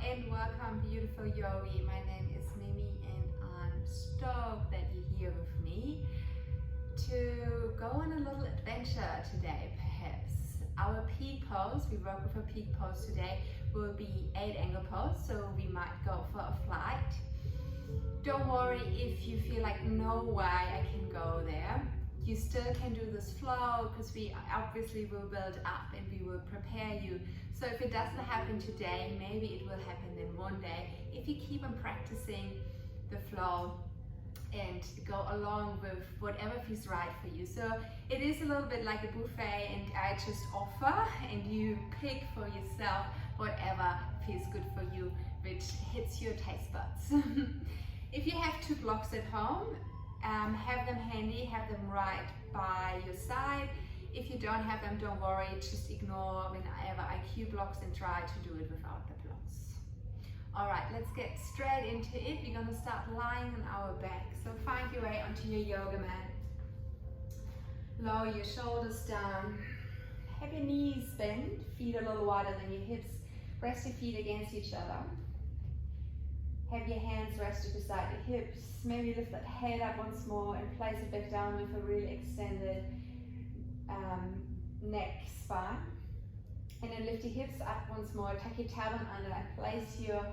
and welcome, beautiful yogi. My name is Mimi and I'm stoked that you're here with me to go on a little adventure today, perhaps. Our peak pose, we work with a peak pose today, will be 8 angle pose, so we might go for a flight. Don't worry if you feel like no way I can go there. You still can do this flow because we obviously will build up and we will prepare you. So if it doesn't happen today, maybe it will happen then one day. If you keep on practicing the flow and go along with whatever feels right for you. So it is a little bit like a buffet and I just offer and you pick for yourself whatever feels good for you, which hits your taste buds. If you have 2 blocks at home, have them handy, have them right by your side. If you don't have them, don't worry, just ignore whenever I cue blocks and try to do it without the blocks. Alright, let's get straight into it. We're going to start lying on our back. So find your way onto your yoga mat. Lower your shoulders down. Have your knees bent, feet a little wider than your hips. Rest your feet against each other. Have your hands rested beside your hips. Maybe lift that head up once more and place it back down with a really extended neck, spine. And then lift your hips up once more. Tuck your tailbone under and place your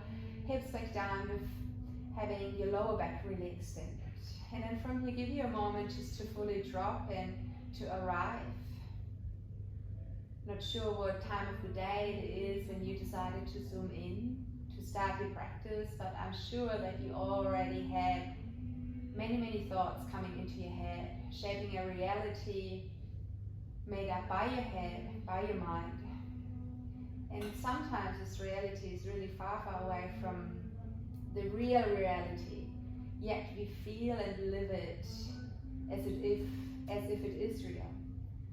hips back down with having your lower back really extended. And then from here, give you a moment just to fully drop and to arrive. Not sure what time of the day it is when you decided to zoom in to start your practice, but I'm sure that you already had many thoughts coming into your head, shaping a reality made up by your head, by your mind. And sometimes this reality is really far away from the real reality, yet we feel and live it as if it is real.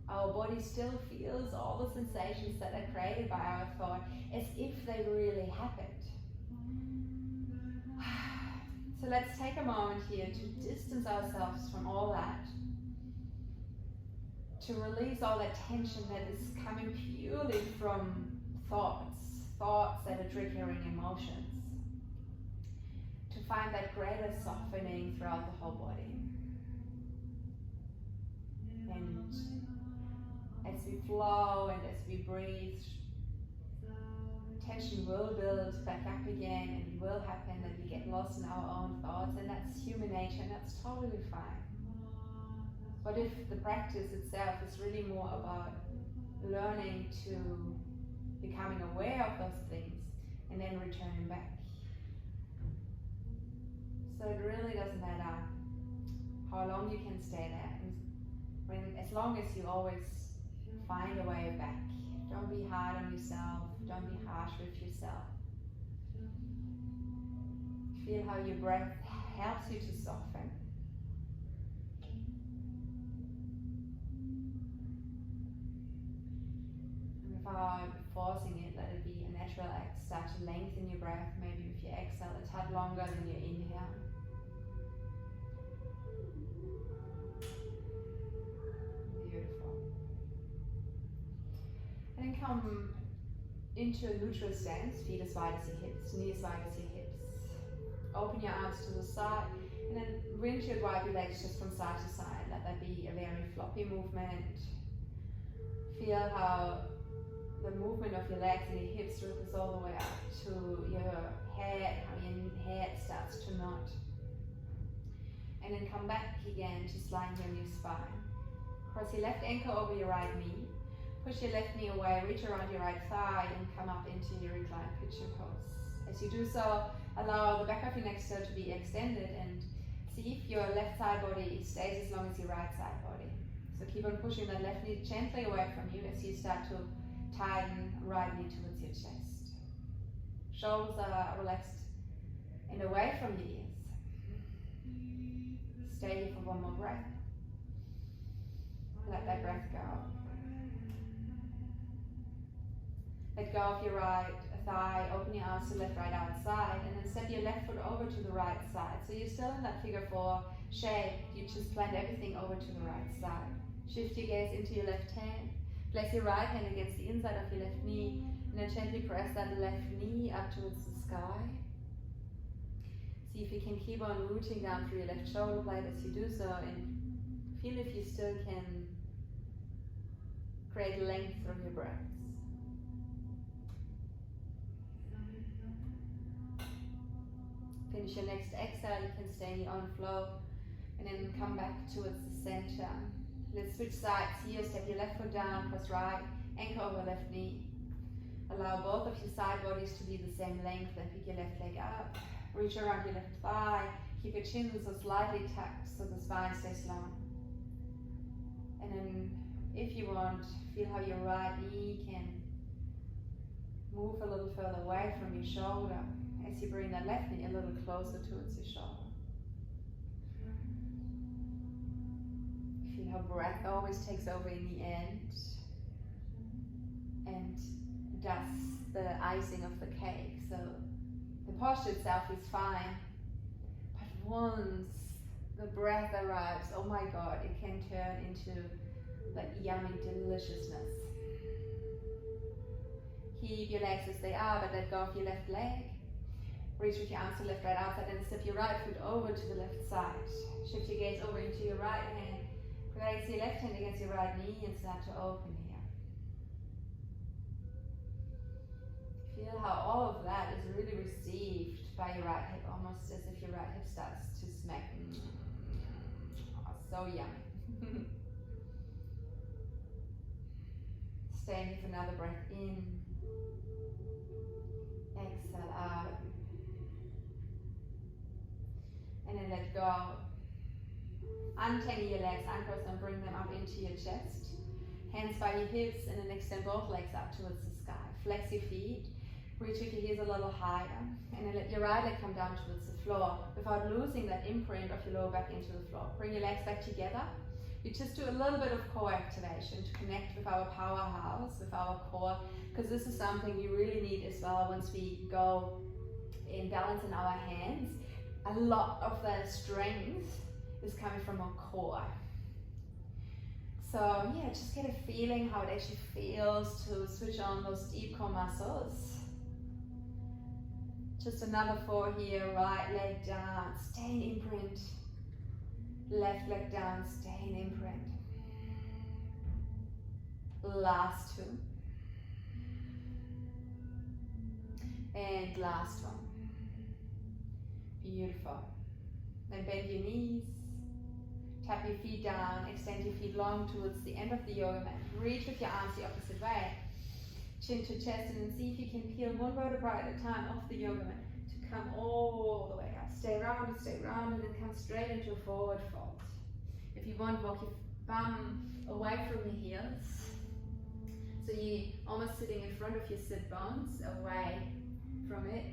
Our body still feels all the sensations that are created by our thought as if they really happened. So let's take a moment here to distance ourselves from all that, to release all that tension that is coming purely from thoughts that are triggering emotions, to find that greater softening throughout the whole body. And as we flow and as we breathe, tension will build back up again, and it will happen that we get lost in our own thoughts, and that's human nature, and that's totally fine. But if the practice itself is really more about learning to becoming aware of those things and then returning back. So it really doesn't matter how long you can stay there, as long as you always find a way back. Don't be hard on yourself, don't be harsh with yourself. Feel how your breath helps you to soften. And without forcing it, let it be a natural act. Start to lengthen your breath, maybe with your exhale a tad longer than your inhale. Beautiful. And then come into a neutral stance, feet as wide as your hips, knees as wide as your hips. Open your arms to the side and then windshield wipe your legs just from side to side. Let that be a very floppy movement. Feel how the movement of your legs and your hips ripples all the way up to your head, how your head starts to knot. And then come back again, just lying here on your spine. Cross your left ankle over your right knee. Push your left knee away, reach around your right thigh and come up into your reclined picture pose. As you do so, allow the back of your neck still to be extended and see if your left side body stays as long as your right side body. So keep on pushing that left knee gently away from you as you start to tighten right knee towards your chest. Shoulders are relaxed and away from your ears. Stay here for one more breath. Let that breath go. Let go of your right thigh, open your arms to left, right, outside, and then step your left foot over to the right side. So you're still in that figure 4 shape, you just blend everything over to the right side. Shift your gaze into your left hand, place your right hand against the inside of your left knee, And then gently press that left knee up towards the sky. See if you can keep on rooting down through your left shoulder blade as you do so, and feel if you still can create length from your breaths. Finish your next exhale, you can stay in your own flow, and then come back towards the center. Let's switch sides here, step your left foot down, cross right, anchor over left knee. Allow both of your side bodies to be the same length, and pick your left leg up. Reach around your left thigh, keep your chin so slightly tucked so the spine stays long. And then, if you want, feel how your right knee can move a little further away from your shoulder as you bring that left knee a little closer towards your shoulder. Feel how breath always takes over in the end and does the icing of the cake. So the posture itself is fine, but once the breath arrives, oh my God, it can turn into like yummy deliciousness. Keep your legs as they are, but let go of your left leg. Reach with your arms to left, right outside, and step your right foot over to the left side. Shift your gaze over into your right hand. Place your left hand against your right knee and start to open here. Feel how all of that is really received by your right hip, almost as if your right hip starts to smack. Oh, so yummy. Stay here for another breath in. Exhale out. And then let go. Untangle your legs, uncross them, bring them up into your chest. Hands by your hips, and then extend both legs up towards the sky. Flex your feet. Reach with your heels a little higher, and then let your right leg come down towards the floor without losing that imprint of your lower back into the floor. Bring your legs back together. You just do a little bit of core activation to connect with our powerhouse, with our core, because this is something you really need as well once we go in balance in our hands. A lot of the strength is coming from our core. So yeah, just get a feeling how it actually feels to switch on those deep core muscles. Just another 4 here, right leg down, stay in imprint. Left leg down, stay in imprint. Last 2. And last one. Beautiful. Then bend your knees. Tap your feet down, extend your feet long towards the end of the yoga mat. Reach with your arms the opposite way. Chin to chest, and then see if you can peel one vertebra at a time off the yoga mat to come all the way up. Stay round, and then come straight into a forward fold. If you want, walk your bum away from the heels. So you're almost sitting in front of your sit bones, away from it,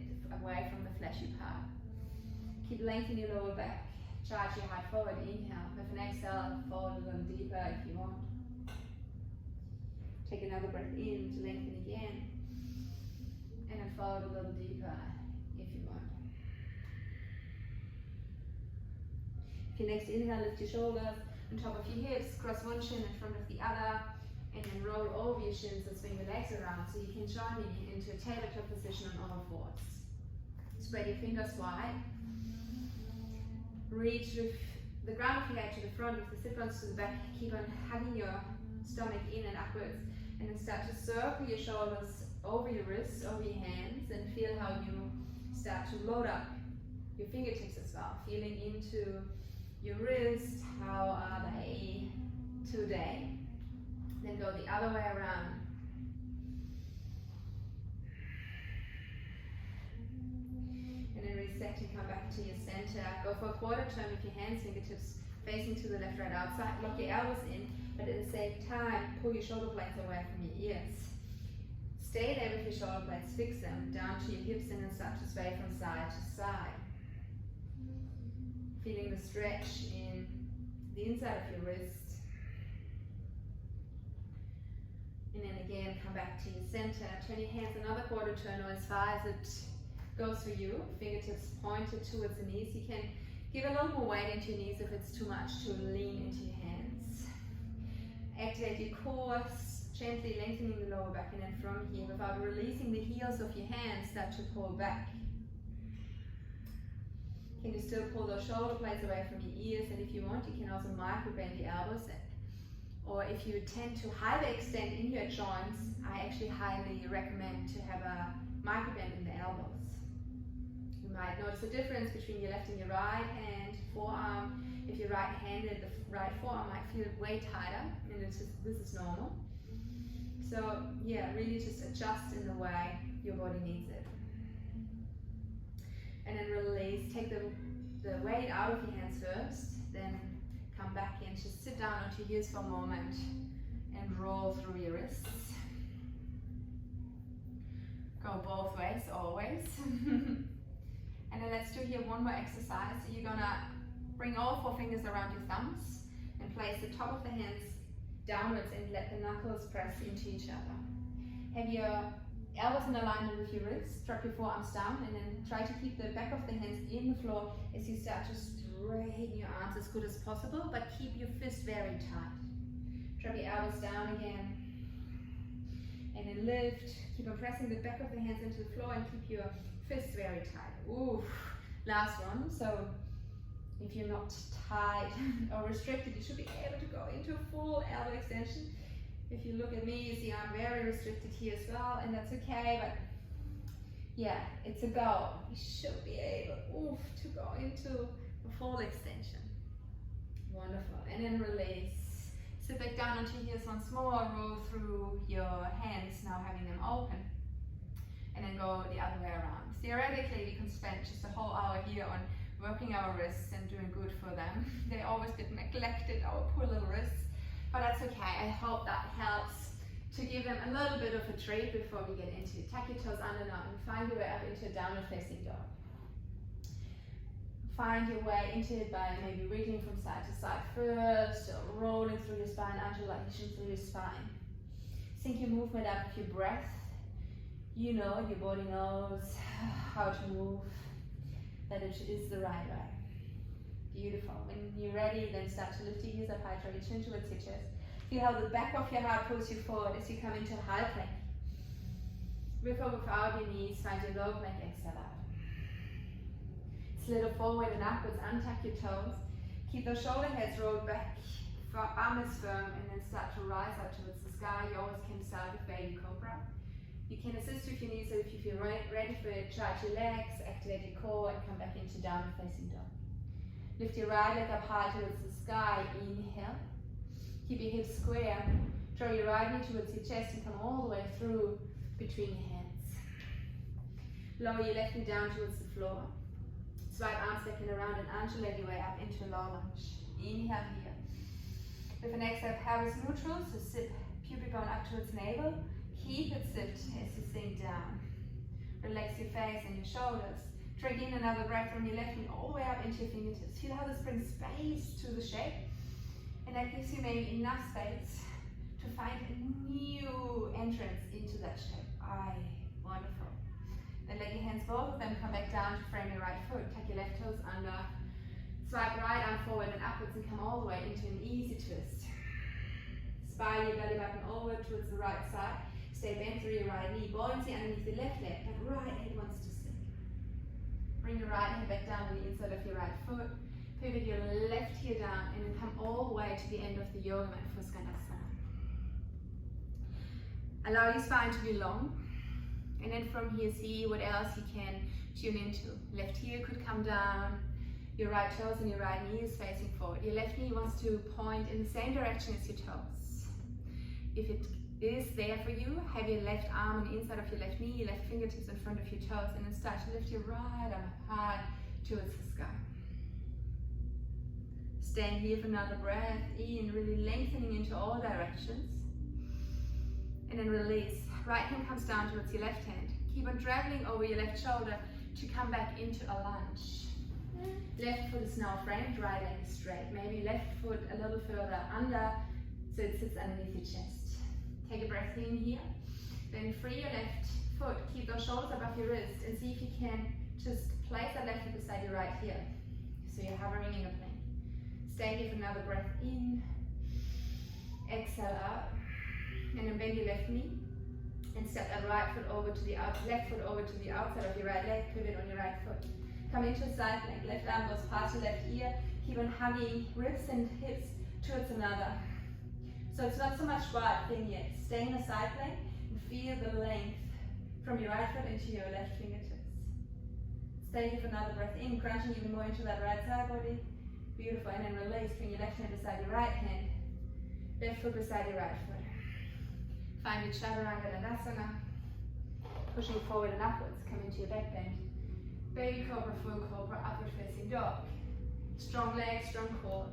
away from the fleshy part. Keep lengthening your lower back. Charge your heart forward, inhale. With an exhale, fold a little deeper if you want. Take another breath in to lengthen again. And then fold a little deeper if you want. If your next inhale, lift your shoulders on top of your hips, cross one shin in front of the other, and then roll over your shins and swing the legs around so you can join me into a tabletop position on all fours. Spread your fingers wide. Reach with the ground of your leg to the front, with the sit bones to the back. Keep on hugging your stomach in and upwards, and then start to circle your shoulders over your wrists, over your hands, and feel how you start to load up your fingertips as well. Feeling into your wrist, how are they today? Then go the other way around. And then reset and come back to your center. Go for a quarter turn with your hands, fingertips facing to the left, right, outside. Lock your elbows in, but at the same time, pull your shoulder blades away from your ears. Stay there with your shoulder blades, fix them down to your hips, and then start to sway from side to side. Feeling the stretch in the inside of your wrist. And then again, come back to your center. Turn your hands another quarter turn, or as far as it goes for you. Fingertips pointed towards the knees. You can give a little more weight into your knees if it's too much to lean into your hands. Activate your core, gently lengthening the lower back, and then from here, without releasing the heels of your hands, start to pull back. Can you still pull those shoulder blades away from your ears? And if you want, you can also micro bend the elbows. Or if you tend to hyperextend in your joints, I actually highly recommend to have a micro bend in the elbows. You might notice a difference between your left and your right hand forearm. If you're right-handed, the right forearm might feel way tighter, and this is normal. So yeah, really just adjust in the way your body needs it. And then release, take the weight out of your hands first, then come back in, just sit down onto your heels for a moment and roll through your wrists. Go both ways, always. And then let's do here one more exercise. So you're gonna bring all 4 fingers around your thumbs and place the top of the hands downwards and let the knuckles press into each other. Have your elbows in alignment with your wrists, drop your forearms down, and then try to keep the back of the hands in the floor as you start to straighten your arms as good as possible, but keep your fist very tight. Drop your elbows down again, and then lift. Keep on pressing the back of the hands into the floor and keep your fists very tight. Ooh, last one. So if you're not tight or restricted, you should be able to go into full elbow extension. If you look at me, you see I'm very restricted here as well, and that's okay, but yeah, it's a goal. You should be able to go into a full extension. Wonderful. And then release. Sit back down onto your heels once more, roll through your hands, now having them open. And then go the other way around. Theoretically, we can spend just a whole hour here on working our wrists and doing good for them. They always get neglected, our poor little wrists. But that's okay. I hope that helps to give them a little bit of a treat before we get into it. Tuck your toes under now and find your way up into a downward facing dog. Find your way into it by maybe wiggling from side to side first, or rolling through your spine, undulation through your spine. Sync your movement up with your breath. You know, your body knows how to move, that it is the right way. Beautiful. When you're ready, then start to lift your heels up high, draw your chin towards your chest. Feel how the back of your heart pulls you forward as you come into a high plank. With or without your knees, find your low plank, exhale out. Slither forward and upwards, untuck your toes. Keep those shoulder heads rolled back, bum is firm, and then start to rise up towards the sky. You always can start with baby cobra. You can assist with your knees, so if you feel ready for it, charge your legs, activate your core, and come back into downward facing dog. Lift your right leg up high towards the sky, inhale. Keep your hips square. Draw your right knee towards your chest and come all the way through between your hands. Lower your left knee down towards the floor. Swipe arms back and around and undulate your way up into a low lunge. Inhale here. With an exhale, pelvis neutral, so sit pubic bone up towards navel. Keep it sit as you sink down. Relax your face and your shoulders. Drag in another breath from your left knee all the way up into your fingertips. Feel how this brings space to the shape. And that gives you maybe enough space to find a new entrance into that shape. Wonderful. Then let your hands, both of them, come back down to frame your right foot. Tuck your left toes under. Swipe right arm forward and upwards and come all the way into an easy twist. Spiral your belly button over towards the right side. Stay bent through your right knee. Buoyancy underneath the left leg, but right head wants to sink. Bring your right hand back down on the inside of your right foot. Pivot your left heel down and then come all the way to the end of the yoga mat for Skandasana. Allow your spine to be long. And then from here, see what else you can tune into. Left heel could come down. Your right toes and your right knee is facing forward. Your left knee wants to point in the same direction as your toes. If it is there for you, have your left arm on the inside of your left knee, your left fingertips in front of your toes, and then start to lift your right arm high towards the sky. Stand here for another breath in, really lengthening into all directions. And then release. Right hand comes down towards your left hand. Keep on traveling over your left shoulder to come back into a lunge. Left foot is now framed, right leg is straight. Maybe left foot a little further under, so it sits underneath your chest. Take a breath in here. Then free your left foot. Keep those shoulders above your wrist and see if you can just place that left foot beside your right heel. So you're hovering in a plank. Stay here for another breath in. Exhale out. And then bend your left knee and step that right foot over to the left foot over to the outside of your right leg, pivot on your right foot. Come into a side plank, left arm goes past your left ear, keep on hugging ribs and hips towards another. So it's not so much squat thing yet. Stay in a side plank and feel the length from your right foot into your left fingertips. Stay here for another breath in, crunching even more into that right side body. Beautiful, and then release, bring your left hand beside your right hand, left foot beside your right foot. Find your chaturanga dandasana, pushing forward and upwards, come into your back bend. Baby cobra, full cobra, upward facing dog. Strong legs, strong core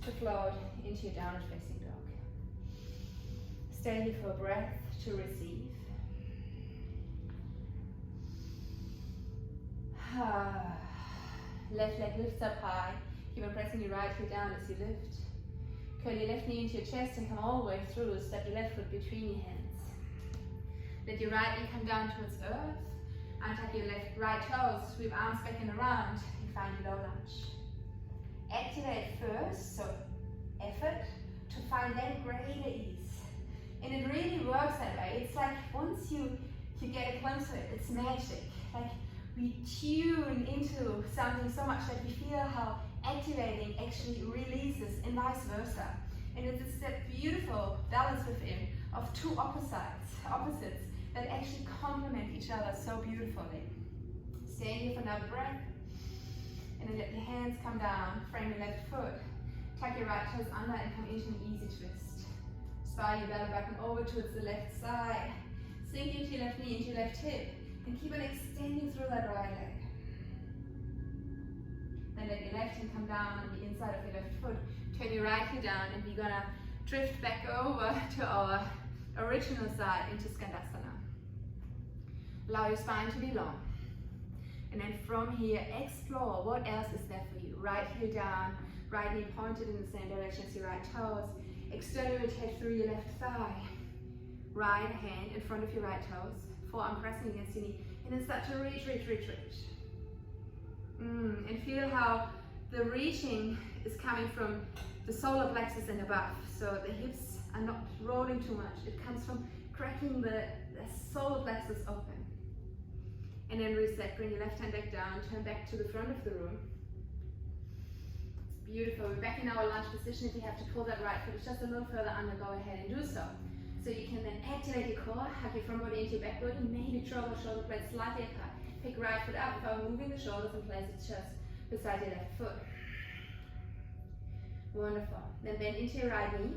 to float into your downward facing dog. Stay here for a breath to receive. Left leg lifts up high. Keep on pressing your right foot down as you lift. Curl your left knee into your chest and come all the way through. Step your left foot between your hands. Let your right knee come down towards earth. Untuck your right toes, sweep arms back and around, and find your low lunge. Activate first, so effort, to find that greater ease. And it really works that way. It's like once you get a glimpse of it, it's magic. Like we tune into something so much that we feel how activating actually releases and vice versa. And it's that beautiful balance within of two opposites that actually complement each other so beautifully. Stay here for another breath. And then let your hands come down, frame your left foot. Tuck your right toes under and come into an easy twist. Spiral your belly button over towards the left side. Sink into your left knee, into your left hip. And keep on extending through that right leg. Then let your left hand come down on the inside of your left foot. Turn your right heel down and we're gonna drift back over to our original side into Skandasana. Allow your spine to be long. And then from here, explore what else is there for you. Right heel down, right knee pointed in the same direction as your right toes. External rotate through your left thigh. Right hand in front of your right toes. Forearm pressing against your knee. And then start to reach. And feel how the reaching is coming from the solar plexus and above. So the hips are not rolling too much. It comes from cracking the solar plexus open. And then reset, bring your left hand back down, turn back to the front of the room. It's beautiful. We're back in our lunge position. If you have to pull that right foot just a little further under, go ahead and do so. So you can then activate your core, hug your front body into your back body, maybe draw the shoulder blades slightly apart. Pick right foot up without moving the shoulders and place it just beside your left foot. Wonderful. Then bend into your right knee.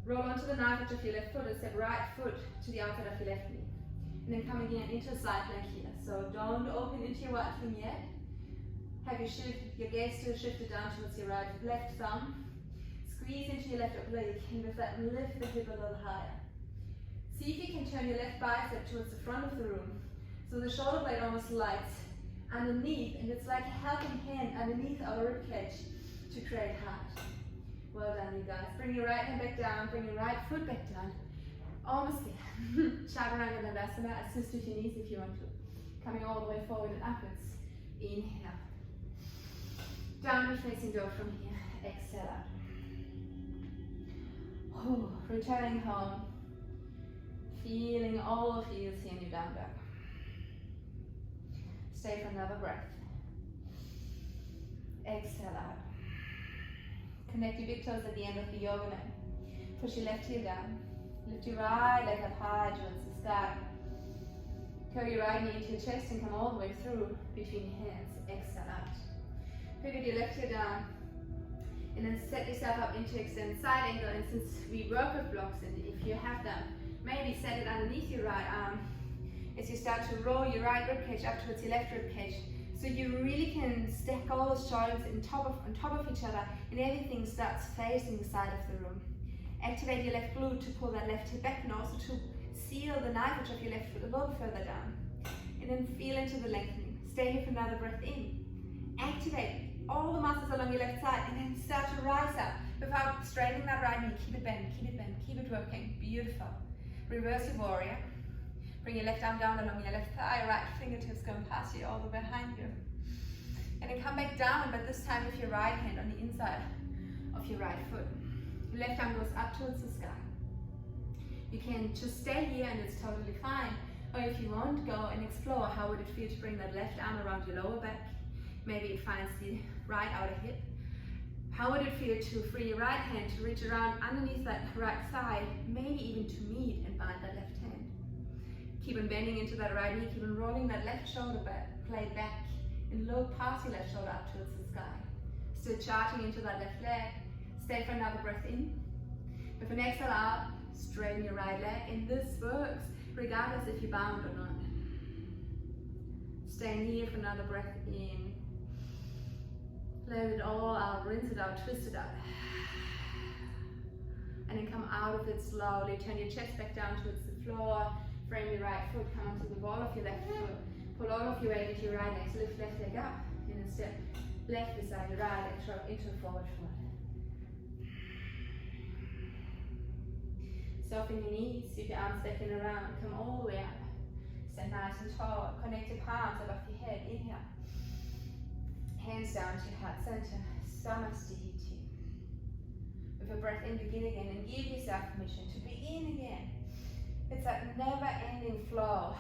Roll onto the knife edge of your left foot and step right foot to the outside of your left knee. And then come again into a side plank here. So don't open into your right thumb yet. Have your gaze still shifted down towards your left thumb. Squeeze into your left oblique, and with that lift the hip a little higher. See if you can turn your left bicep towards the front of the room. So the shoulder blade almost lights underneath, and it's like a helping hand underneath our ribcage to create height. Well done, you guys. Bring your right hand back down, bring your right foot back down. Almost there. Chaturanga dandasana, assist with your knees if you want to. Coming all the way forward and upwards. Inhale. Downward facing dog from here. Exhale out. Returning home. Feeling all the feels here in your down dog. Stay for another breath. Exhale out. Connect your big toes at the end of the yoga mat. Push your left heel down. Lift your right leg up high towards the sky. Curl your right knee into your chest and come all the way through between your hands. Exhale out. Pivot your left heel down. And then set yourself up into extended side angle. And since we work with blocks, and if you have them, maybe set it underneath your right arm as you start to roll your right ribcage up towards your left ribcage. So you really can stack all the shoulders on top of each other, and everything starts facing the side of the room. Activate your left glute to pull that left hip back, and also to seal the knife edge of your left foot a little further down. And then feel into the lengthening. Stay here for another breath in. Activate all the muscles along your left side, and then start to rise up without straightening that right knee. Keep it bent, keep it bent, keep it working. Beautiful. Reverse your warrior. Bring your left arm down along your left thigh, right fingertips going past you all the way behind you. And then come back down, but this time with your right hand on the inside of your right foot. Your left arm goes up towards the sky. You can just stay here and it's totally fine. Or if you want, go and explore how would it feel to bring that left arm around your lower back. Maybe it finds the right outer hip. How would it feel to free your right hand to reach around underneath that right thigh, maybe even to meet and bind that left hand. Keep on bending into that right knee, keep on rolling that left shoulder blade back and look past your left shoulder up towards the sky. Still charging into that left leg. Stay for another breath in. With an exhale out, straighten your right leg, and this works regardless if you're bound or not. Stay here for another breath in. Let it all out, rinse it out, twist it out. And then come out of it slowly. Turn your chest back down towards the floor. Frame your right foot, come onto the wall of your left foot. Pull all of your weight into your right leg. So lift left leg up. And then step left beside your right leg, throw into a forward fold. Soften your knees, sweep your arms back and around. Come all the way up. Stand nice and tall. Connect your palms above your head. Inhale. Hands down to your heart center. Samastihiti. With a breath in, begin again and give yourself permission to begin again. It's that never-ending flow.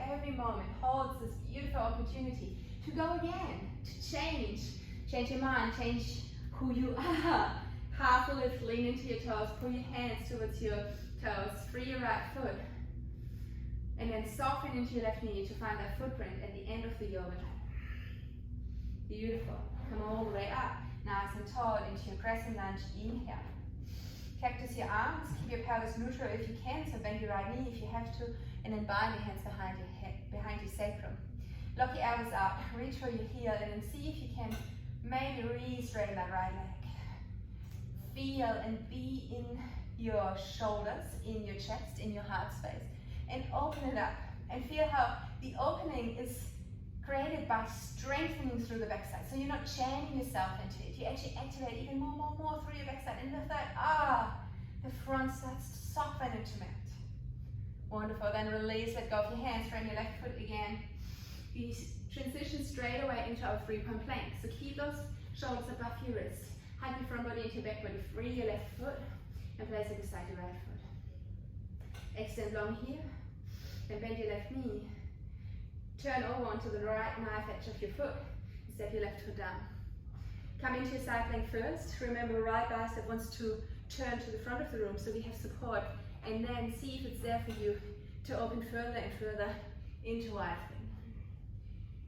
Every moment holds this beautiful opportunity to go again, to change. Change your mind, change who you are. Half a lift, lean into your toes, pull your hands towards your toes, free your right foot. And then soften into your left knee to find that footprint at the end of the yoga mat. Beautiful. Come all the way up, nice and tall into your crescent lunge. Inhale. Cactus your arms, keep your pelvis neutral if you can, so bend your right knee if you have to, and then bind your hands behind your head, behind your sacrum. Lock your elbows out, reach for your heel, and then see if you can maybe re-straighten that right leg. Feel and be in your shoulders, in your chest, in your heart space, and open it up. And feel how the opening is created by strengthening through the backside. So you're not chaining yourself into it. You actually activate even more through your backside. And with that, the front starts to soften into melt. Wonderful. Then release, let go of your hands, frame your left foot again. You transition straight away into our three-point plank. So keep those shoulders above your wrists. Hug your front body into your back body. Free your left foot and place it beside your right foot. Extend long here. Then bend your left knee. Turn over onto the right knife edge of your foot and step your left foot down. Come into your side plank first. Remember, right bicep wants to turn to the front of the room so we have support, and then see if it's there for you to open further and further into wide thing.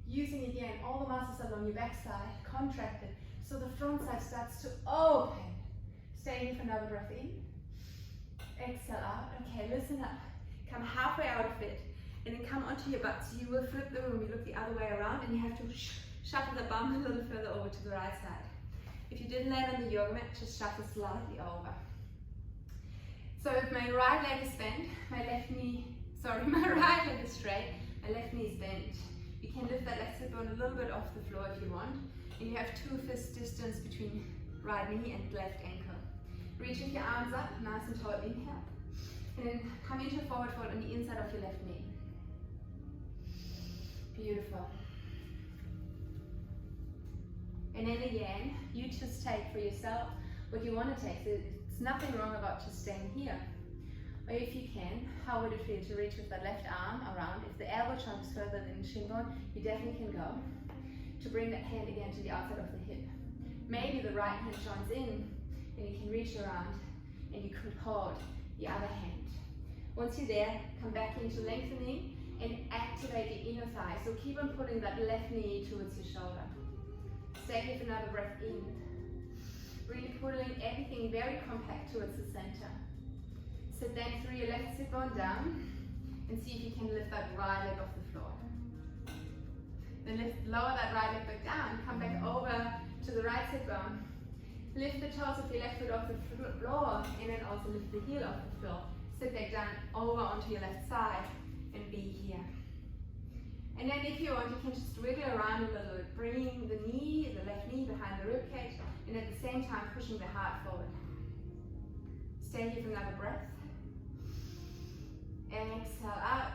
Using again all the muscles along your backside, contracted, so the front side starts to open. Stay here for another breath in. Exhale out. Okay, listen up. Come halfway out of it. And then come onto your butt. So you will flip the room, you look the other way around, and you have to shuffle the bum a little further over to the right side. If you didn't land on the yoga mat, just shuffle slightly over. So if my right leg is bent, my right leg is straight, my left knee is bent. You can lift that left hip bone a little bit off the floor if you want. And you have 2 fist distance between right knee and left ankle. Reach with your arms up, nice and tall, inhale. And then come into a forward fold on the inside of your left knee. Beautiful. And then again, you just take for yourself what you want to take. There's nothing wrong about just staying here. Or if you can, how would it feel to reach with that left arm around? If the elbow jumps further than the shin bone, you definitely can go. To bring that hand again to the outside of the hip. Maybe the right hand joins in and you can reach around and you could hold the other hand. Once you're there, come back into lengthening and activate the inner thigh. So keep on pulling that left knee towards your shoulder. Stay here for another breath in. Really pulling everything very compact towards the center. So then through your left sit bone down and see if you can lift that right leg off the floor. Then lower that right leg back down, come back over to the right sit bone. Lift the toes of your left foot off the floor and then also lift the heel off the floor. Sit back down over onto your left side and be here. And then if you want, you can just wiggle around a little bit, bringing the left knee behind the rib cage, and at the same time pushing the heart forward. Stay here for another breath. Exhale out.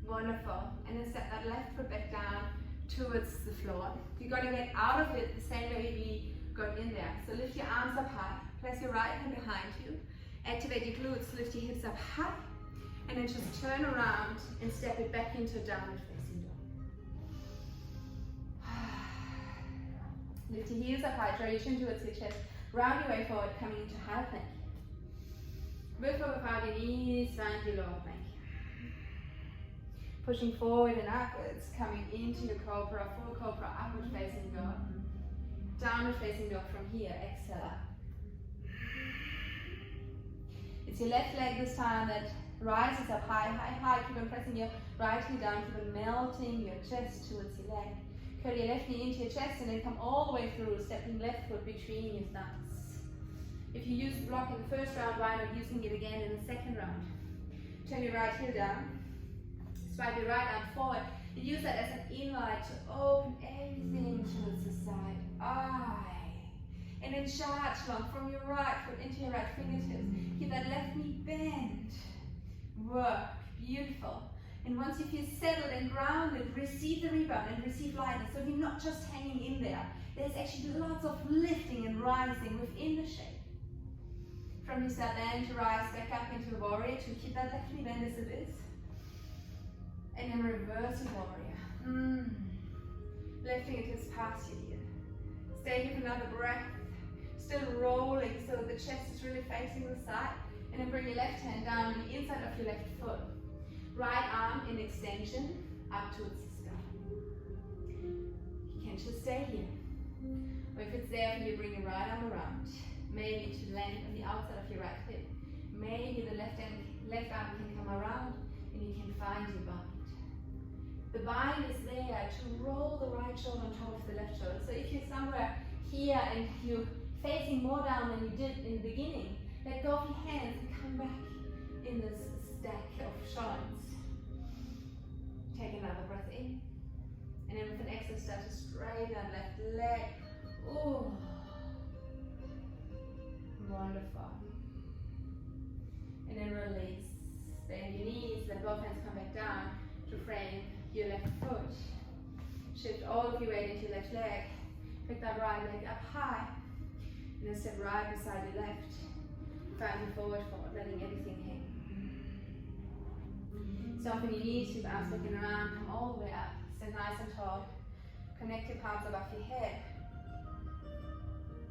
Wonderful. And then step that left foot back down towards the floor. You're going to get out of it the same way we got in there. So lift your arms up high. Place your right hand behind you. Activate your glutes, lift your hips up high, and then just turn around and step it back into downward facing dog. Lift your heels up high, draw your chin towards your chest, round your way forward, coming into high plank. Move forward without your knees, find your lower plank. Pushing forward and upwards, coming into your cobra, full cobra, upward facing dog. Downward facing dog from here, exhale up. It's your left leg this time that rises up high, high, high. Keep on pressing your right knee down, keep on melting your chest towards your leg. Curl your left knee into your chest and then come all the way through, stepping left foot between your thumbs. If you used the block in the first round, why not using it again in the second round? Turn your right heel down, swipe your right arm forward, and use that as an invite to open everything towards the side. And then charge long from your right foot into your right fingertips. Keep that left knee bent. Work, beautiful. And once you feel settled and grounded, receive the rebound and receive lightness. So you're not just hanging in there. There's actually lots of lifting and rising within the shape. From your start then to rise back up into a warrior two. Keep that left knee bent as it is. And then reverse your warrior. Lifting it as past your ear. Stay here for another breath. Still rolling so the chest is really facing the side. And then bring your left hand down on the inside of your left foot. Right arm in extension up towards the sky. You can just stay here. Or if it's there for you, bring your right arm around. Maybe to land on the outside of your right hip. Maybe the left arm can come around and you can find your bind. The bind is there to roll the right shoulder on top of the left shoulder. So if you're somewhere here and you're facing more down than you did in the beginning, let go of your hands and come back in this stack of shoulders. Take another breath in. And then with an exhale, start to straighten that left leg. Ooh. Wonderful. And then release. Bend your knees, let both hands come back down to frame your left foot. Shift all of your weight into your left leg. Pick that right leg up high. And then step right beside your left. Find your forward fold, letting everything hang. Soften your knees, keep arms looking around, come all the way up. Stand nice and tall. Connect your palms above your head.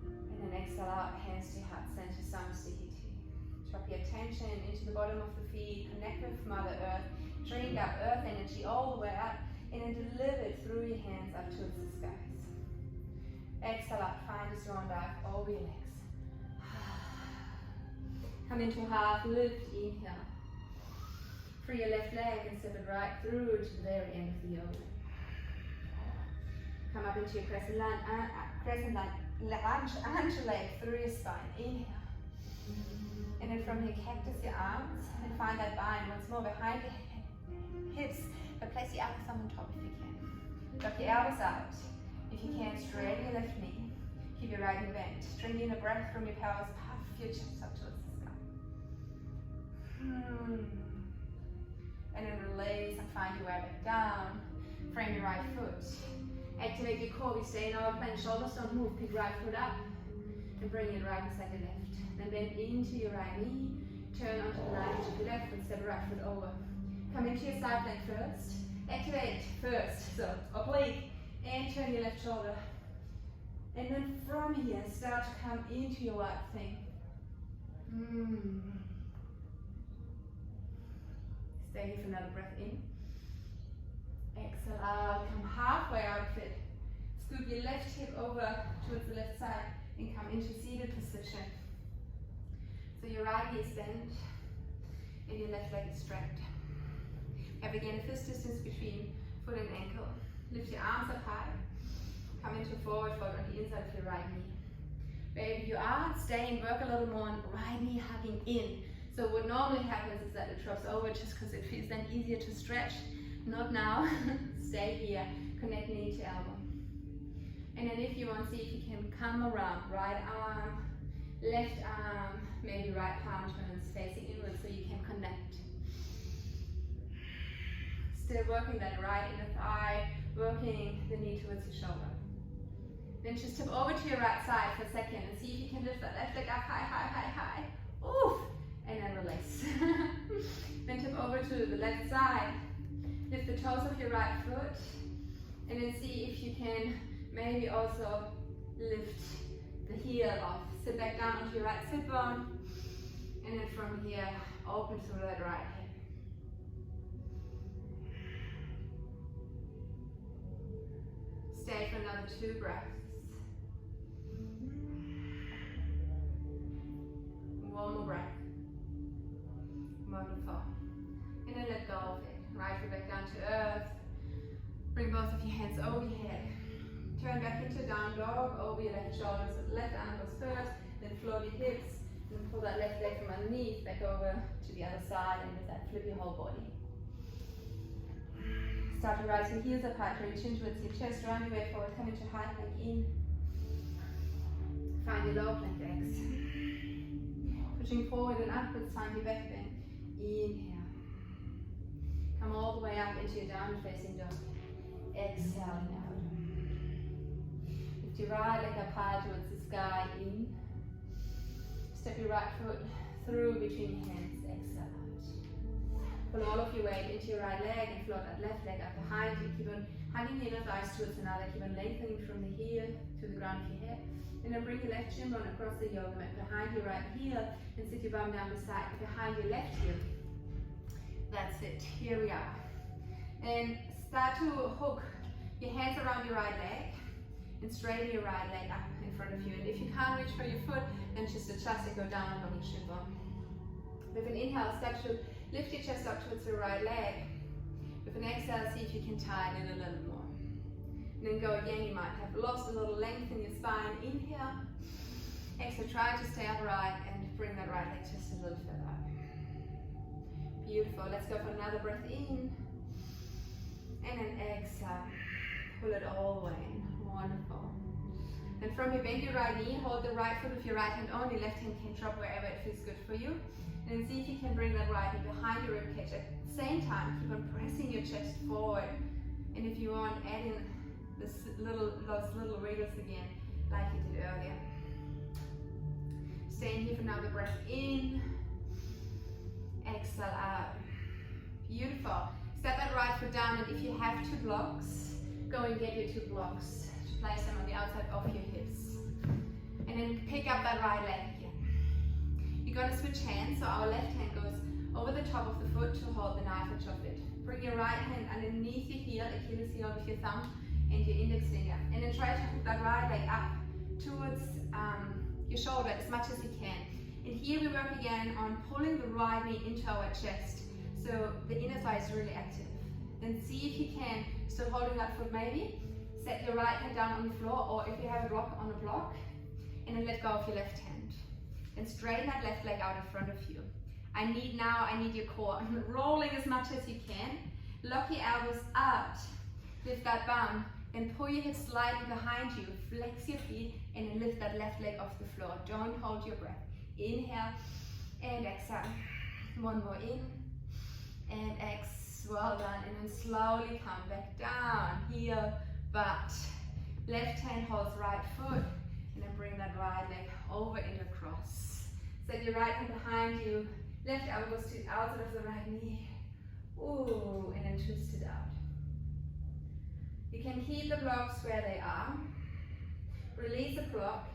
And then exhale out, hands to your heart center, samsthiti. Drop your attention into the bottom of the feet, connect with Mother Earth, drink up earth energy all the way up, and then deliver it through your hands up towards the skies. Exhale out, find a swan dive over your legs. Come into half lift, inhale. Free your left leg and step it right through to the very end of the yoga. Come up into your crescent lunge, undulate through your spine. Inhale. And then from here, cactus your arms and find that bind once more behind your hips, but place the upper thumb on top if you can. Drop your elbows out. If you can, straighten your left knee. Keep your right knee bent. Bring in a breath from your pelvis, puff your chest up towards the sky. And then release and find your way back down. Frame your right foot. Activate your core. We stay in our plank. Shoulders don't move. Pick right foot up. And bring it right beside your left. Then bend into your right knee. Turn onto the right edge of your left foot. Step right foot over. Come into your side plank first. Activate first. So oblique. And turn your left shoulder. And then from here, start to come into your right thing. Stay here for another breath in. Exhale out, come halfway out of it. Scoop your left hip over towards the left side and come into seated position. So your right knee is bent and your left leg is straight. Have again a fist distance between foot and ankle. Lift your arms up high. Come into forward fold on the inside of your right knee. Wherever you are, stay and work a little more on right knee hugging in. So what normally happens is that it drops over just because it feels then easier to stretch. Not now. Stay here. Connect knee to elbow. And then if you want, see if you can come around. Right arm, left arm, maybe right palm turns facing inward so you can connect. Still working that right inner thigh, working the knee towards the shoulder. Then just tip over to your right side for a second and see if you can lift that left leg up high, high, high, high. Oof! and then release. Then tip over to the left side. Lift the toes of your right foot, and then see if you can maybe also lift the heel off. Sit back down onto your right sit bone, and then from here, open through that right hip. Stay for another 2 breaths. One more breath. Wonderful. And then let go of it. Right foot back down to earth. Bring both of your hands over your head. Turn back into down dog, over your left shoulder. So the left arm goes first, then float your hips, and pull that left leg from underneath back over to the other side, and with that flip your whole body. Start to rise your heels up high, draw your chin towards your chest, round your way forward, come into high plank in. Find your low plank legs. Pushing forward and upwards, find your back bend. Inhale. Come all the way up into your downward facing dog. Exhaling out. Lift your right leg up high towards the sky. In. Step your right foot through between your hands. Exhale out. Pull all of your weight into your right leg and float that left leg up behind you. Keep on hugging the inner thighs towards another. Keep on lengthening from the heel to the ground of your head. And then bring your left shin bone across the yoga mat behind your right heel and sit your bum down beside behind your left heel. That's it. Here we are. And start to hook your hands around your right leg and straighten your right leg up in front of you. And if you can't reach for your foot, then just adjust and go down along your shin bone. With an inhale, start to lift your chest up towards your right leg. With an exhale, see if you can tie it in a little more. And then go again. You might have lost a little length in your spine. Inhale. Exhale, try to stay upright and bring that right leg just a little further up. Beautiful. Let's go for another breath in. And then exhale. Pull it all the way in. Wonderful. And from here, bend your right knee. Hold the right foot with your right hand only. Left hand can drop wherever it feels good for you. And then see if you can bring that right knee behind your ribcage. At the same time, keep on pressing your chest forward. And if you want, add in those little wiggles again, like you did earlier. Stay in here for another breath in. Exhale out. Beautiful. Step that right foot down, and if you have 2 blocks, go and get your 2 blocks. Place them on the outside of your hips. And then pick up that right leg here. You're going to switch hands, so our left hand goes over the top of the foot to hold the knife edge of it. Bring your right hand underneath your heel, Achilles heel with your thumb and your index finger. And then try to hook that right leg up towards your shoulder as much as you can. And here we work again on pulling the right knee into our chest, so the inner thigh is really active. Then see if you can, still holding that foot maybe, set your right hand down on the floor, or if you have a block, on a block, and then let go of your left hand. Then straighten that left leg out in front of you. I need your core. Rolling as much as you can. Lock your elbows out. Lift that bum. Then pull your hips slightly behind you. Flex your feet and then lift that left leg off the floor. Don't hold your breath. Inhale and exhale. One more in and exhale. Well done. And then slowly come back down. Heel, butt. Left hand holds right foot. And then bring that right leg over and across. Set your right hand behind you. Left elbow goes to the outside of the right knee. Ooh, and then twist it out. You can keep the blocks where they are. Release the block.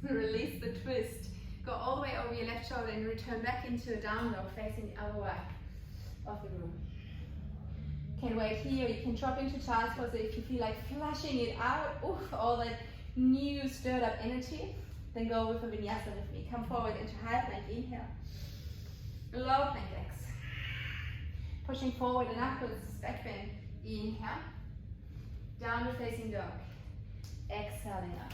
Release the twist. Go all the way over your left shoulder and return back into a down dog facing the other way of the room. You can wait here. You can drop into child's pose if you feel like flushing it out. Oof, all that new stirred up energy. Then go with a vinyasa with me. Come forward into high plank. Inhale. Low plank legs. Pushing forward and upwards. Back bend. Inhale. Downward facing dog. Exhaling out.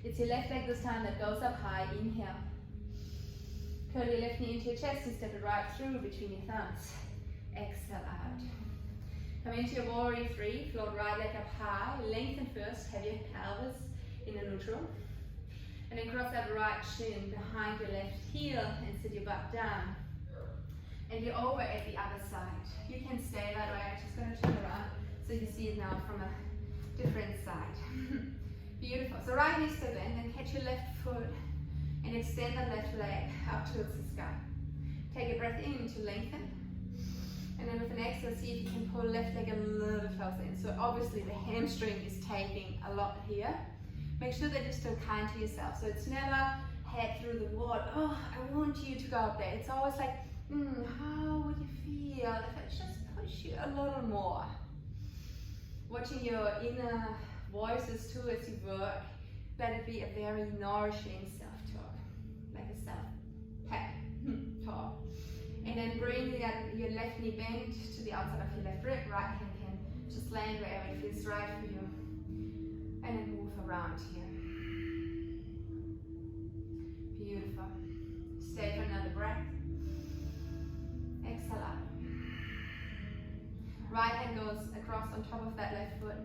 It's your left leg this time that goes up high. Inhale. Curl your left knee into your chest and step it right through between your thumbs. Exhale out. Come into your warrior 3. Float right leg up high. Lengthen first. Have your pelvis in a neutral. And then cross that right shin behind your left heel and sit your butt down. And you're over at the other side. You can stay that way. I'm just going to turn around so you see it now from a different side. Beautiful. So right knee still bend, then catch your left foot And extend the left leg up towards the sky. Take a breath in to lengthen. And then with an exhale, see if you can pull left leg a little closer in. So obviously the hamstring is taking a lot here. Make sure that you're still kind to yourself. So it's never head through the wall. Oh, I want you to go up there. It's always like, how would you feel if I just push you a little more? Watching your inner voices too as you work. Let it be a very nourishing self-talk, like a self-pep talk. And then bring your left knee bent to the outside of your left rib. Right hand can just land wherever it feels right for you. And then move around here. Beautiful. Stay for another breath. Exhale out. Right hand goes across on top of that left foot.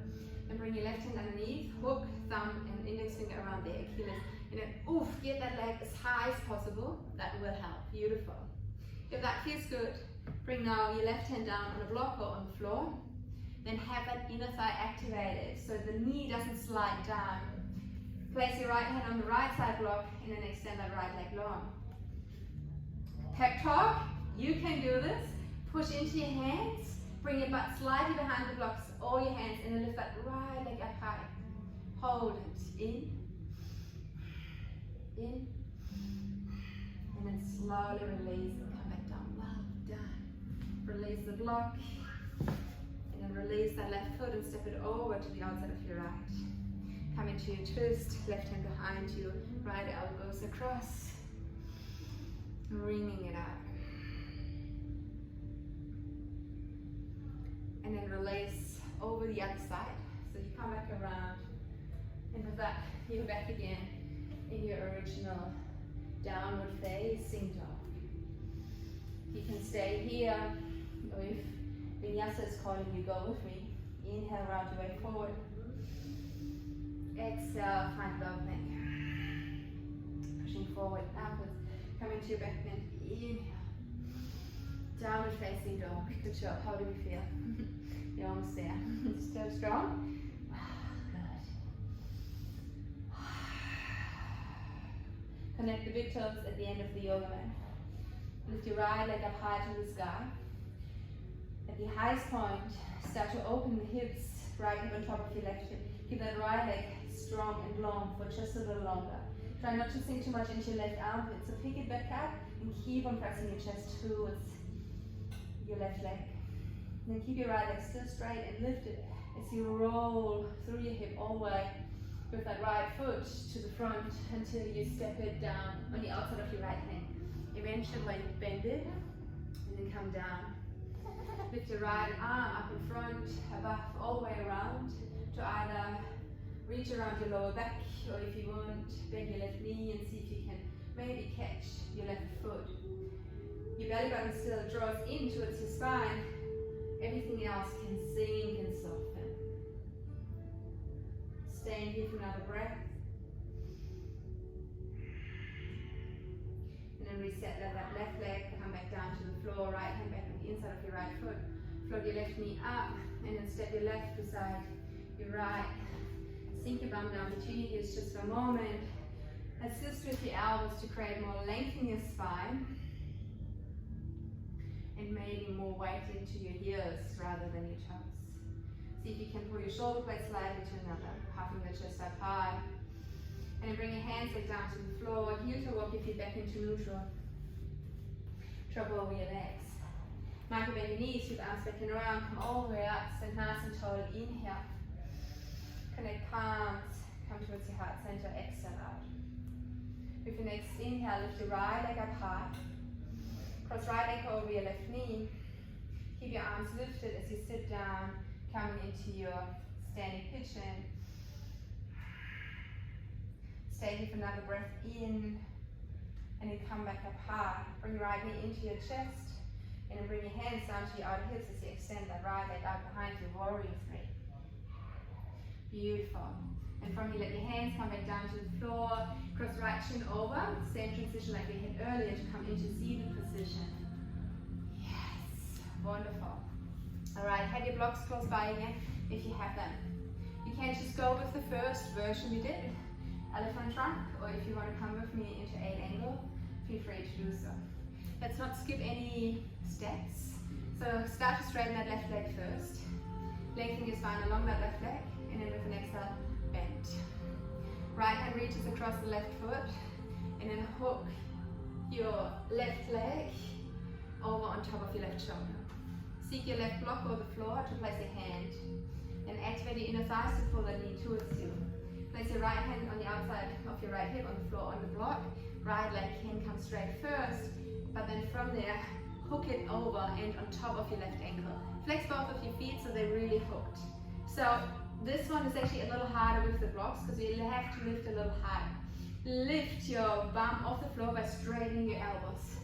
And bring your left hand underneath. Hook, thumb, and index finger around the Achilles. And then, get that leg as high as possible. That will help. Beautiful. If that feels good, bring now your left hand down on a block or on the floor. Then have that inner thigh activated so the knee doesn't slide down. Place your right hand on the right side block and then extend that right leg long. Pep talk, you can do this. Push into your hands, bring your butt slightly behind the blocks, all your hands, and then lift that right leg up high. Hold it, in, and then slowly release and come back down. Well done. Release the block. And then release that left foot and step it over to the outside of your right. Come into your twist, left hand behind you, right elbow goes across. Wringing it out. And then release over the other side. So you come back around, and with that, you're back again in your original downward facing dog. You can stay here, or if Vinyasa is calling you, go with me. Inhale, round your way forward. Exhale, find love neck. Pushing forward, upwards. Come into your back bend. Inhale. Downward facing dog. Good job. How do we feel? You're almost there. Still strong? Good. Connect the big toes at the end of the yoga mat. Lift your right leg up high to the sky. At the highest point, start to open the hips, right hip on top of your left hip. Keep that right leg strong and long for just a little longer. Try not to sink too much into your left armpit, so pick it back up and keep on pressing your chest towards your left leg. And then keep your right leg still straight and lift it as you roll through your hip all the way with that right foot to the front until you step it down on the outside of your right hand. Eventually bend it and then come down. Lift your right arm up in front, above, all the way around to either reach around your lower back, or if you want, bend your left knee and see if you can maybe catch your left foot. Your belly button still draws in towards your spine. Everything else can sink and soften. Stay in here for another breath. And then reset that left leg, come back down to the floor, right hand back on the inside of your right foot. Float your left knee up, and then step your left beside your right. Sink your bum down between your heels just for a moment. Assist with your elbows to create more length in your spine. And maybe more weight into your heels rather than your toes. See if you can pull your shoulder blades slightly to another, puffing the chest up high. And then bring your hands back down to the floor. Heel to walk your feet back into neutral. Drop over your legs. Micro bend your knees, with arms back and around. Come all the way up, stand nice and tall. Inhale. Connect palms, come towards your heart center. Exhale out. With your next inhale, lift your right leg up high. Cross right ankle over your left knee. Keep your arms lifted as you sit down, coming into your standing pigeon. Stay here for another breath in, and then come back up high. Bring your right knee into your chest, and then bring your hands down to your outer hips as you extend that right leg out behind your warrior three. Beautiful. And from here, let your hands come back down to the floor. Cross right shin over. Same transition like we had earlier to come into seated position. Yes. Wonderful. Alright, have your blocks close by again if you have them. You can just go with the first version you did. elephant trunk, or if you want to come with me into 8 angle, feel free to do so. Let's not skip any steps. So start to straighten that left leg first. Lengthen your spine along that left leg, and then with an exhale, bend. Right hand reaches across the left foot, and then hook your left leg over on top of your left shoulder. Seek your left block or the floor to place your hand, and activate your inner thighs to pull the knee towards you. Place your right hand on the outside of your right hip on the floor on the block. Right leg can come straight first, but then from there, hook it over and on top of your left ankle. Flex both of your feet so they're really hooked. So this one is actually a little harder with the blocks because you have to lift a little higher. Lift your bum off the floor by straightening your elbows.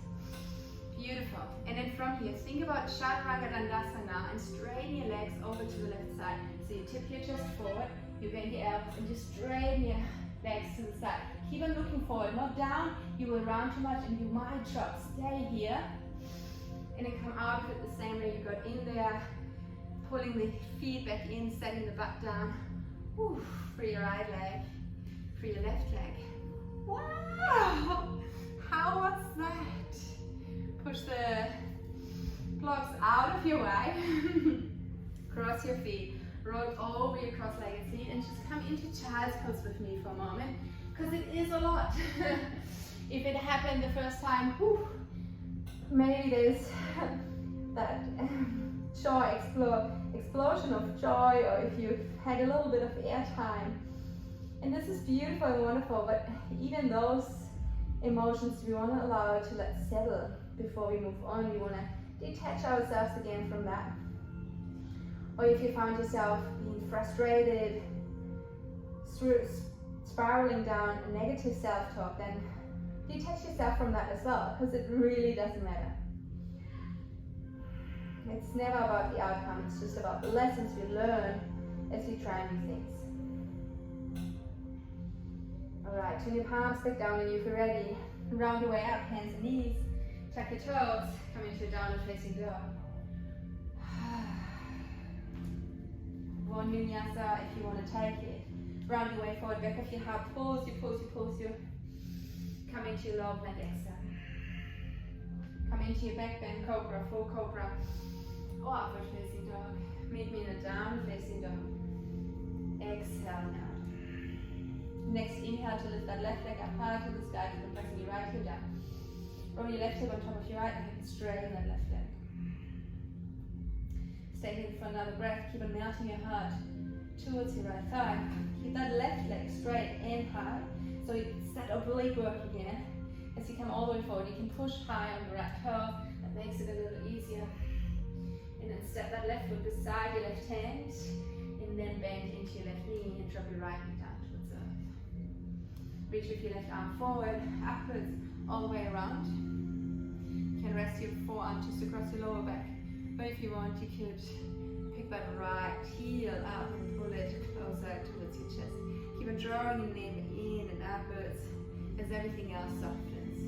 Beautiful. And then from here, think about Chaturanga Dandasana and straighten your legs over to the left side. So you tip your chest forward, you bend your elbows and just straighten your legs to the side. Keep on looking forward, not down. You will round too much and you might drop. Stay here. And then come out of it the same way you got in there. Pulling the feet back in, setting the butt down. Whew. Free your right leg, free your left leg. Wow! How was that? Push the blocks out of your way. Cross your feet. Roll over your cross-legged feet and just come into child's pose with me for a moment, because it is a lot. If it happened the first time, whew, maybe there's that explosion of joy, or if you've had a little bit of airtime. And this is beautiful and wonderful, but even those emotions we want to allow to let settle before we move on. We want to detach ourselves again from that. Or if you found yourself being frustrated, spiraling down a negative self-talk, then detach yourself from that as well, because it really doesn't matter. It's never about the outcome, it's just about the lessons we learn as we try new things. Alright, turn your palms back down, and if you're ready, round your way up, hands and knees, tuck your toes, come into downward facing dog. One vinyasa if you want to take it. Round your way forward, back of your heart, pulse you. Come into your low plank, exhale. Come into your back bend, cobra, full cobra. Or upward facing dog. Meet me in a downward facing dog. Exhale now. Next, inhale to lift that left leg up high to the sky, pressing your right heel down. Roll your left hip on top of your right leg and straighten that left leg. Stay here for another breath. Keep on melting your heart towards your right thigh. Keep that left leg straight and high. So it's that oblique work again. As you come all the way forward, you can push high on the right toe. That makes it a little easier. And then step that left foot beside your left hand. And then bend into your left knee and drop your right knee down towards earth. Reach with your left arm forward, upwards, all the way around. You can rest your forearm just across your lower back. But if you want, you could pick that right heel up and pull it closer towards your chest. Keep on drawing your neck in and upwards as everything else softens.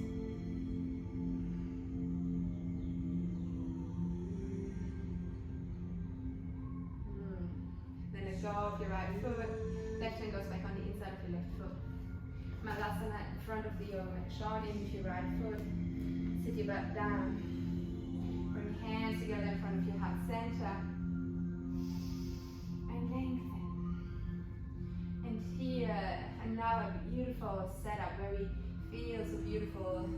Then let go of your right foot. Left hand goes back on the inside of your left foot. Malasana in front of the yoga mat. Short in with your right foot. Sit your butt down. Bring hands together in front of your heart center. And lengthen. And here, another beautiful setup where we feel so beautiful.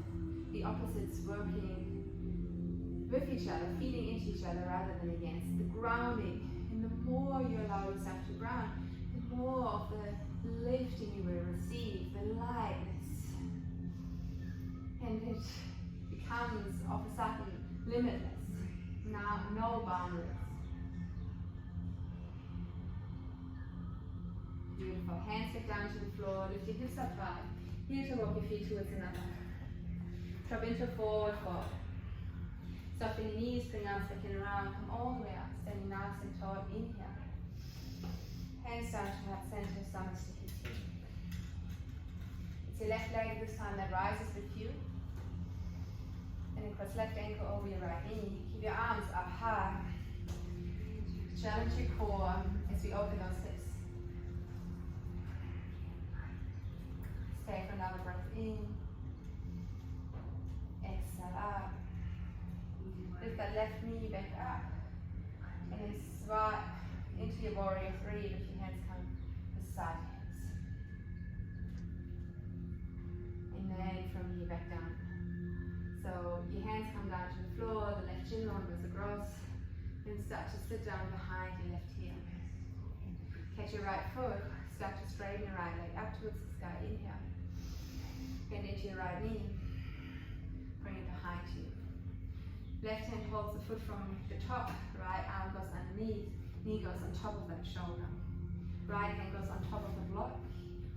The opposites working with each other, feeding into each other rather than against. The grounding. And the more you allow yourself to ground, the more of the lifting you will receive, the lightness. And it becomes of a sudden limitless. Now, no boundaries. Beautiful. Hands back down to the floor. Lift your hips up high. Heel to walk your feet towards another. Drop into forward fold. Soften your knees, bring arms back in around. Come all the way up. Standing nice and tall. Inhale. Hands down to heart center, stomach sticky too. It's your left leg this time that rises with you. And across left ankle over your right knee. Keep your arms up high. Challenge your core as we open those hips. Stay for another breath in. Exhale out. Lift that left knee back up. And then swipe into your warrior three with your hands come beside hands. And then from here back down. So your hands come down to the floor, the left shin bone goes across. Then start to sit down behind your left heel. Catch your right foot, start to straighten your right leg up towards the sky. Inhale. Bend into your right knee. Bring it behind you. Left hand holds the foot from the top, right arm goes underneath, knee goes on top of that shoulder. Right hand goes on top of the block,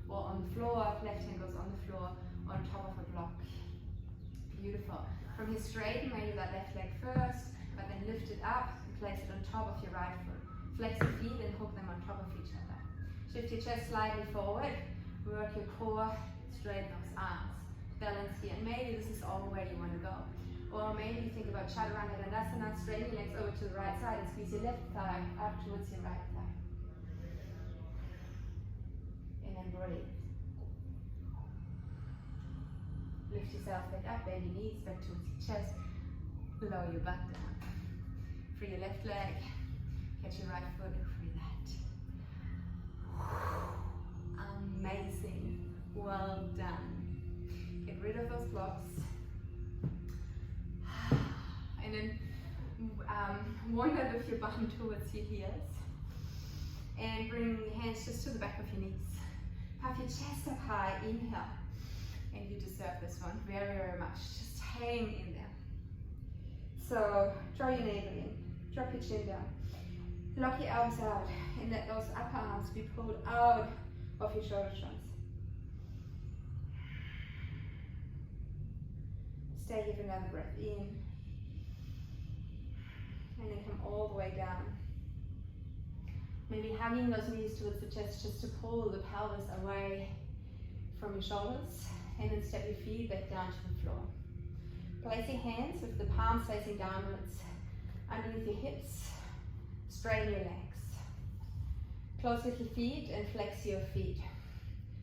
or on the floor, left hand goes on the floor, on top of the block. Beautiful. From here, straighten maybe that left leg first, but then lift it up and place it on top of your right foot. Flex your feet and hook them on top of each other. Shift your chest slightly forward, work your core, straighten those arms. Balance here, and maybe this is all where you want to go. Or maybe think about chaturanga dandasana, straighten your legs over to the right side and squeeze your left thigh up towards your right thigh. And then breathe. Lift yourself back up, bend your knees back towards your chest, lower your butt down. Free your left leg, catch your right foot and free that. Amazing, well done. Get rid of those blocks. And then wander with your bum towards your heels. And bring your hands just to the back of your knees. Puff your chest up high, inhale. And you deserve this one very, very much. Just hang in there. So draw your navel in, drop your chin down. Lock your arms out and let those upper arms be pulled out of your shoulder joints. Stay here for another breath in. And then come all the way down. Maybe hugging those knees towards the chest just to pull the pelvis away from your shoulders. And then step your feet back down to the floor. Place your hands with the palms facing downwards underneath your hips. Straighten your legs. Close with your feet and flex your feet.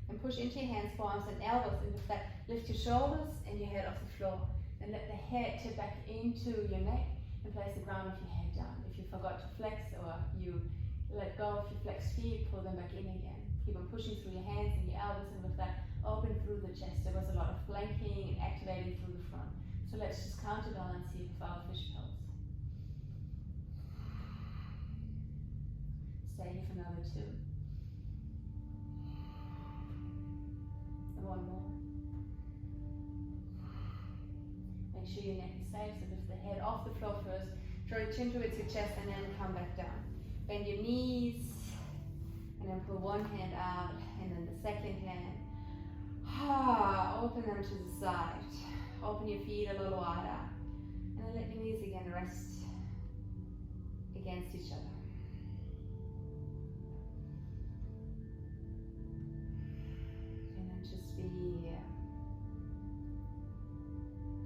And push into your hands, forearms and elbows into flat. Lift your shoulders and your head off the floor. And let the head tip back into your neck and place the ground of your head down. If you forgot to flex or you let go of your flexed feet, pull them back in again. Keep on pushing through your hands and your elbows, and with that, open through the chest. There was a lot of flanking and activating through the front. So let's just counterbalance here with our fish pose. Stay here for another 2. And 1 more. Make sure your neck is safe, so lift the head off the floor first. Draw your chin towards your chest and then come back down. Bend your knees and then pull one hand out and then the second hand. Open them to the side. Open your feet a little wider. And then let your knees again rest against each other. And then just be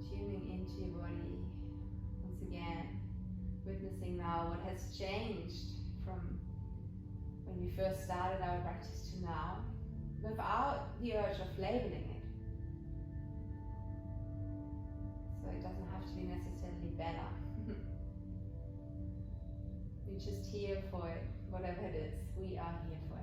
tuning into your body. Once again, witnessing now what has changed from when we first started our practice to now, without the urge of labeling it. So it doesn't have to be necessarily better. We're just here for it, whatever it is, we are here for it.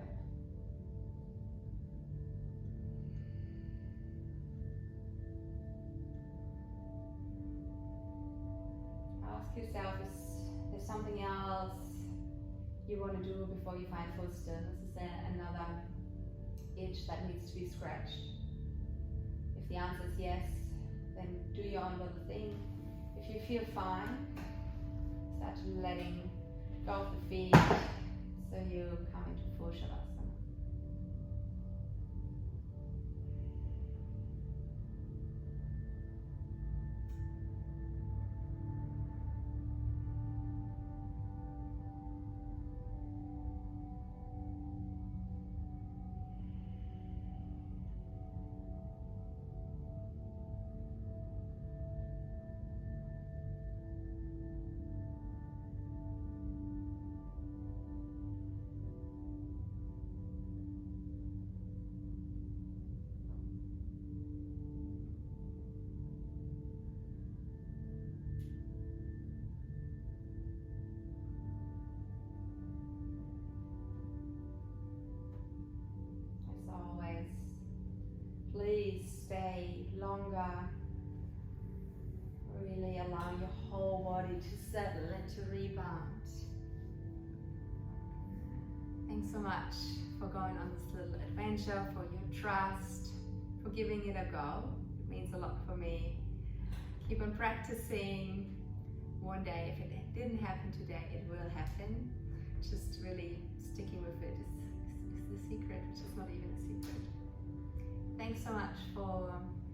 Ask yourself, is there something else you want to do before you find full stillness? Is there another itch that needs to be scratched? If the answer is yes, then do your own little thing. If you feel fine, start letting go of the feet so you come into full shavasana. allow your whole body to settle and to rebound. Thanks so much for going on this little adventure, for your trust, for giving it a go. It means a lot for me. Keep on practicing. One day, if it didn't happen today, it will happen. Just really sticking with it is the secret, which is not even a secret. Thanks so much for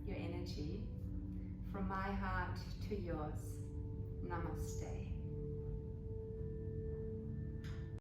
your energy. From my heart to yours. Namaste.